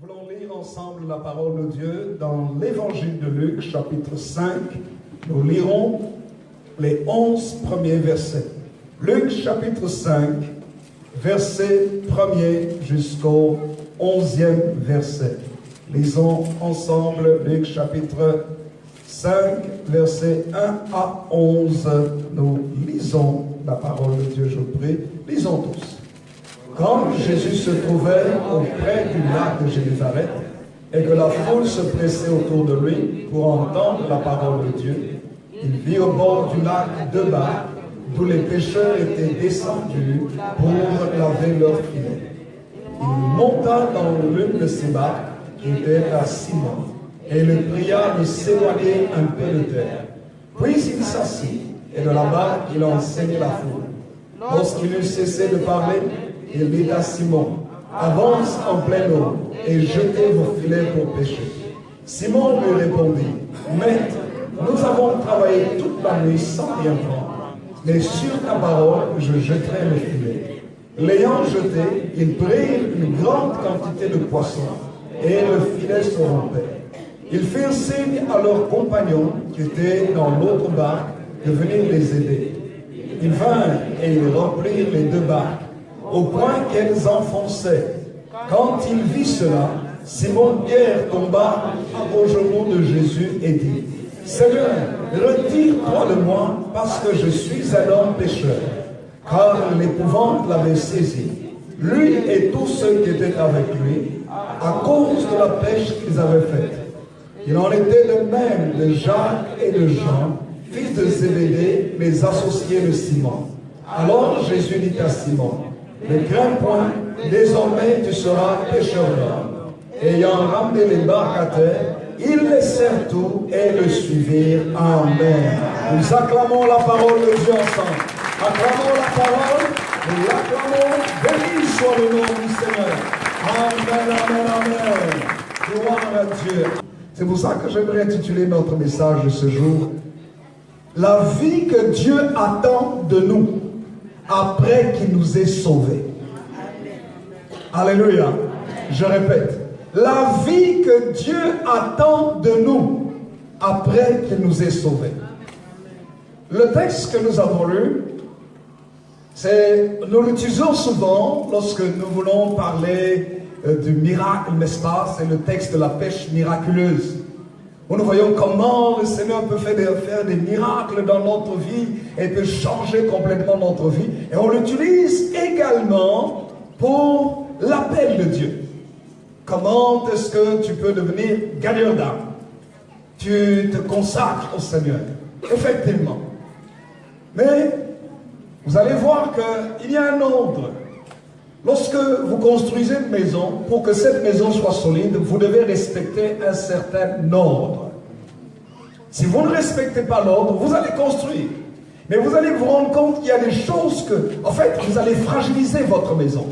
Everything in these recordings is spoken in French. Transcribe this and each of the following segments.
Voulons lire ensemble la parole de Dieu dans l'évangile de Luc, chapitre 5. Nous lirons les 11 premiers versets. Luc, chapitre 5, verset 1er jusqu'au 11e verset. Lisons ensemble Luc, chapitre 5, versets 1 à 11. Nous lisons la parole de Dieu, je prie. Lisons tous. Quand Jésus se trouvait auprès du lac de Génézareth et que la foule se pressait autour de lui pour entendre la parole de Dieu, il vit au bord du lac deux barques d'où les pêcheurs étaient descendus pour laver leurs filets. Il monta dans l'une de ces barques qui était à Simon et le pria de s'éloigner un peu de terre. Puis il s'assit et de la barque il enseignait la foule. Lorsqu'il eut cessé de parler, il dit à Simon, avance en pleine eau et jetez vos filets pour pêcher. Simon lui répondit, Maître, nous avons travaillé toute la nuit sans rien prendre, mais sur ta parole je jetterai mes filets. L'ayant jeté, ils prirent une grande quantité de poissons et le filet se rompait. Ils firent signe à leurs compagnons qui étaient dans l'autre barque de venir les aider. Ils vinrent et ils remplirent les deux barques, au point qu'elles enfonçaient. Quand il vit cela, Simon-Pierre tomba aux genoux de Jésus et dit, Seigneur, retire-toi de moi, parce que je suis un homme pécheur. Car l'épouvante l'avait saisi, lui et tous ceux qui étaient avec lui, à cause de la pêche qu'ils avaient faite. Il en était de même de Jacques et de Jean, fils de Zébédée, les associés de Simon. Alors Jésus dit à Simon, ne crains point, désormais tu seras pêcheur d'hommes. Ayant ramené les barques à terre, ils laissèrent tout et le suivirent. Amen. Nous acclamons la parole de Dieu ensemble. Acclamons la parole, nous l'acclamons. Béni soit le nom du Seigneur. Amen, amen, amen. Gloire à Dieu. C'est pour ça que j'aimerais intituler notre message de ce jour, la vie que Dieu attend de nous après qu'il nous ait sauvés. Alléluia. Je répète, la vie que Dieu attend de nous après qu'il nous ait sauvés. Le texte que nous avons lu, nous l'utilisons souvent lorsque nous voulons parler du miracle, n'est-ce pas? C'est le texte de la pêche miraculeuse. Où nous voyons comment le Seigneur peut faire des miracles dans notre vie et peut changer complètement notre vie. Et on l'utilise également pour l'appel de Dieu. Comment est-ce que tu peux devenir gagneur d'âme? Tu te consacres au Seigneur. Effectivement. Mais vous allez voir qu'il y a un ordre. Lorsque vous construisez une maison, pour que cette maison soit solide, vous devez respecter un certain ordre. Si vous ne respectez pas l'ordre, vous allez construire. Mais vous allez vous rendre compte qu'il y a des choses que, en fait, vous allez fragiliser votre maison.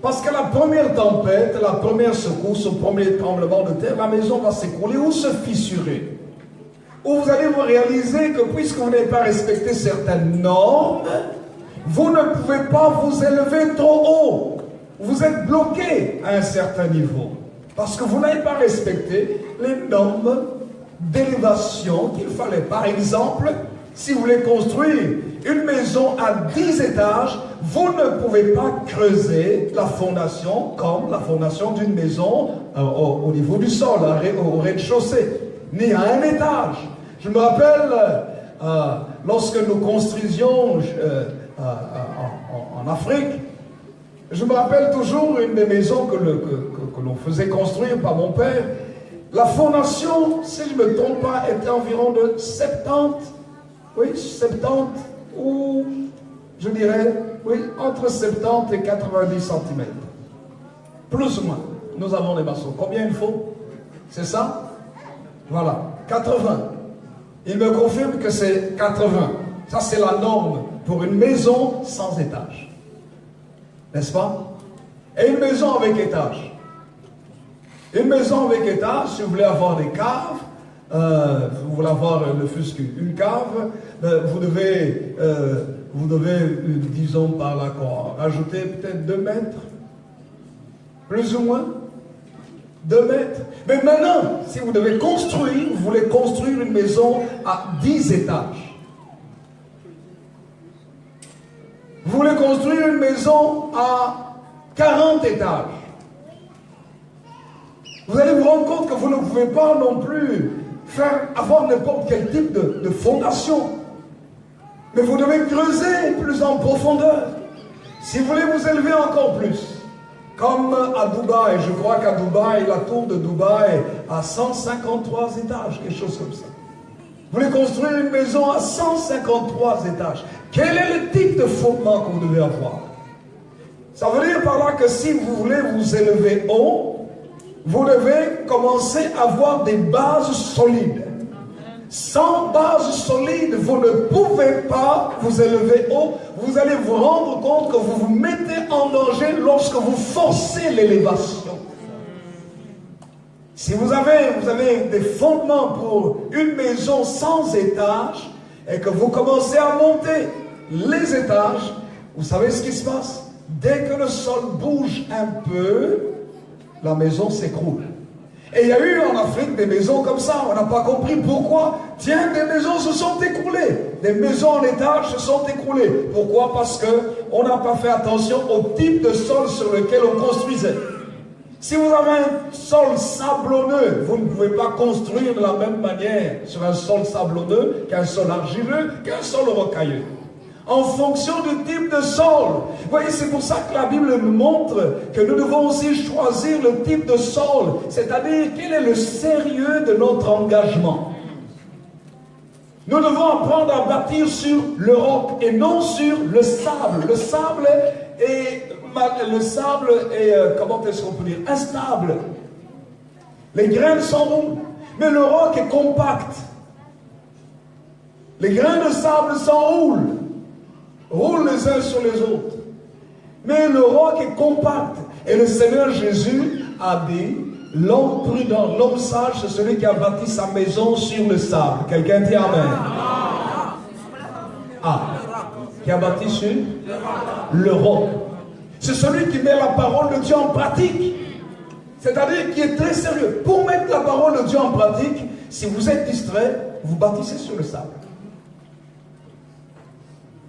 Parce que la première tempête, la première secousse, le premier tremblement de terre, la maison va s'écrouler ou se fissurer. Ou vous allez vous réaliser que puisque vous n'avez pas respecté certaines normes, vous ne pouvez pas vous élever trop haut. Vous êtes bloqué à un certain niveau. Parce que vous n'avez pas respecté les normes d'élévation qu'il fallait. Par exemple, si vous voulez construire une maison à 10 étages, vous ne pouvez pas creuser la fondation comme la fondation d'une maison au niveau du sol, au rez-de-chaussée, ni à un étage. Je me rappelle, lorsque nous construisions en Afrique, je me rappelle toujours une des maisons que l'on faisait construire par mon père. La fondation, si je ne me trompe pas, était environ de 70, oui, 70, ou je dirais, oui, entre 70 et 90 cm. Plus ou moins. Nous avons des maçons. Combien il faut? C'est ça? Voilà, 80. Il me confirme que c'est 80. Ça, c'est la norme pour une maison sans étage. N'est-ce pas? Et une maison avec étage. Une maison avec étage, si vous voulez avoir des caves, vous voulez avoir ne fût-ce qu'une cave, vous devez, disons par là, rajouter peut-être 2 mètres, plus ou moins. 2 mètres. Mais maintenant, si vous devez construire, vous voulez construire une maison à 10 étages. Vous voulez construire une maison à 40 étages. Vous allez vous rendre compte que vous ne pouvez pas non plus avoir n'importe quel type de fondation. Mais vous devez creuser plus en profondeur. Si vous voulez vous élever encore plus, comme à Dubaï, je crois qu'à Dubaï, la tour de Dubaï a 153 étages, quelque chose comme ça. Vous voulez construire une maison à 153 étages. Quel est le type de fondement que vous devez avoir? Ça veut dire par là que si vous voulez vous élever haut, vous devez commencer à avoir des bases solides. Sans base solide, vous ne pouvez pas vous élever haut. Vous allez vous rendre compte que vous vous mettez en danger lorsque vous forcez l'élévation. Si vous avez des fondements pour une maison sans étage et que vous commencez à monter les étages, vous savez ce qui se passe? Dès que le sol bouge un peu, la maison s'écroule. Et il y a eu en Afrique des maisons comme ça, on n'a pas compris pourquoi. Tiens, des maisons se sont écroulées. Des maisons en étage se sont écroulées. Pourquoi? Parce qu'on n'a pas fait attention au type de sol sur lequel on construisait. Si vous avez un sol sablonneux, vous ne pouvez pas construire de la même manière sur un sol sablonneux qu'un sol argileux, qu'un sol rocailleux. En fonction du type de sol. Vous voyez, c'est pour ça que la Bible nous montre que nous devons aussi choisir le type de sol. C'est-à-dire, quel est le sérieux de notre engagement. Nous devons apprendre à bâtir sur le roc et non sur le sable. Le sable est comment est-ce qu'on peut dire, instable. Les graines s'enroulent. Mais le roc est compact. Les grains de sable s'enroulent. Roulent les uns sur les autres. Mais le roc est compact. Et le Seigneur Jésus a dit, l'homme prudent, l'homme sage, c'est celui qui a bâti sa maison sur le sable. Quelqu'un dit Amen. Qui a bâti sur le roc. C'est celui qui met la parole de Dieu en pratique. C'est-à-dire qui est très sérieux. Pour mettre la parole de Dieu en pratique, si vous êtes distrait, vous bâtissez sur le sable.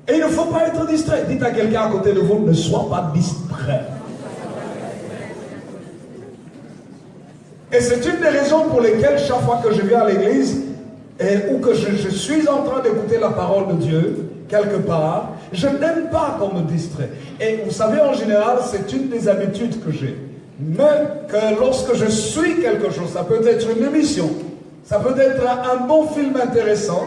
Et il ne faut pas être distrait. Dites à quelqu'un à côté de vous, ne sois pas distrait. Et c'est une des raisons pour lesquelles chaque fois que je viens à l'église, ou que je suis en train d'écouter la parole de Dieu, quelque part, je n'aime pas qu'on me distrait. Et vous savez, en général, c'est une des habitudes que j'ai. Même que lorsque je suis quelque chose, ça peut être une émission, ça peut être un bon film intéressant.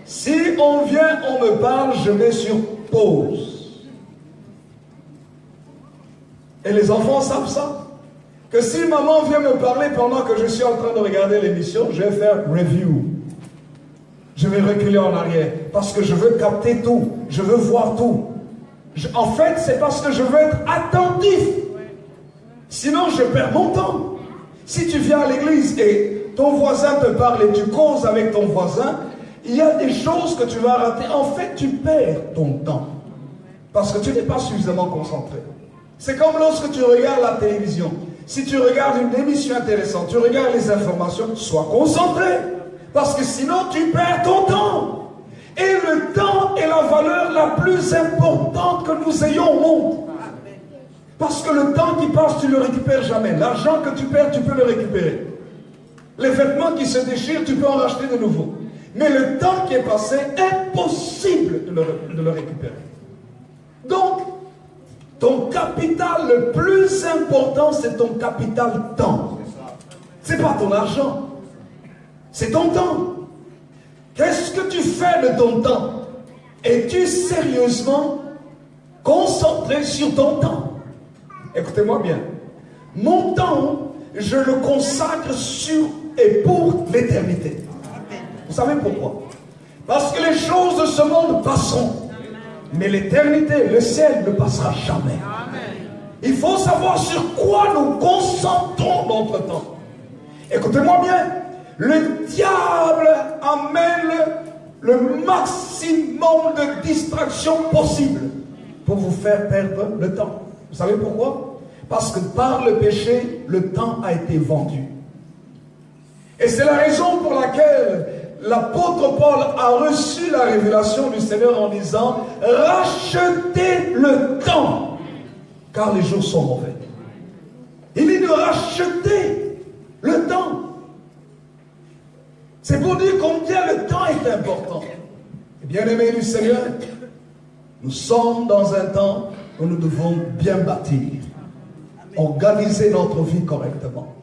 Si on vient, on me parle, je mets sur pause. Et les enfants savent ça. Que si maman vient me parler pendant que je suis en train de regarder l'émission, je vais faire review. Je vais reculer en arrière. Parce que je veux capter tout. Je veux voir tout. En fait, c'est parce que je veux être attentif. Sinon, je perds mon temps. Si tu viens à l'église et ton voisin te parle et tu causes avec ton voisin, il y a des choses que tu vas rater. En fait, tu perds ton temps. Parce que tu n'es pas suffisamment concentré. C'est comme lorsque tu regardes la télévision. Si tu regardes une émission intéressante, tu regardes les informations, sois concentré. Parce que sinon, tu perds ton temps. Et le temps est la valeur la plus importante que nous ayons au monde. Parce que le temps qui passe, tu ne le récupères jamais. L'argent que tu perds, tu peux le récupérer. Les vêtements qui se déchirent, tu peux en racheter de nouveau. Mais le temps qui est passé, impossible de le récupérer. Donc, ton capital le plus important, c'est ton capital temps. C'est pas ton argent. C'est ton temps. Qu'est-ce que tu fais de ton temps? Es-tu sérieusement concentré sur ton temps? Écoutez-moi bien. Mon temps, je le consacre sur et pour l'éternité. Vous savez pourquoi? Parce que les choses de ce monde passeront. Mais l'éternité, le ciel ne passera jamais. Il faut savoir sur quoi nous concentrons notre temps. Écoutez-moi bien. Le diable amène le maximum de distractions possibles pour vous faire perdre le temps. Vous savez pourquoi? Parce que par le péché, le temps a été vendu. Et c'est la raison pour laquelle l'apôtre Paul a reçu la révélation du Seigneur en disant « Rachetez le temps, car les jours sont mauvais. » Il dit de racheter le temps. C'est pour dire combien le temps est important. Et bien aimés du Seigneur, nous sommes dans un temps où nous devons bien bâtir, organiser notre vie correctement.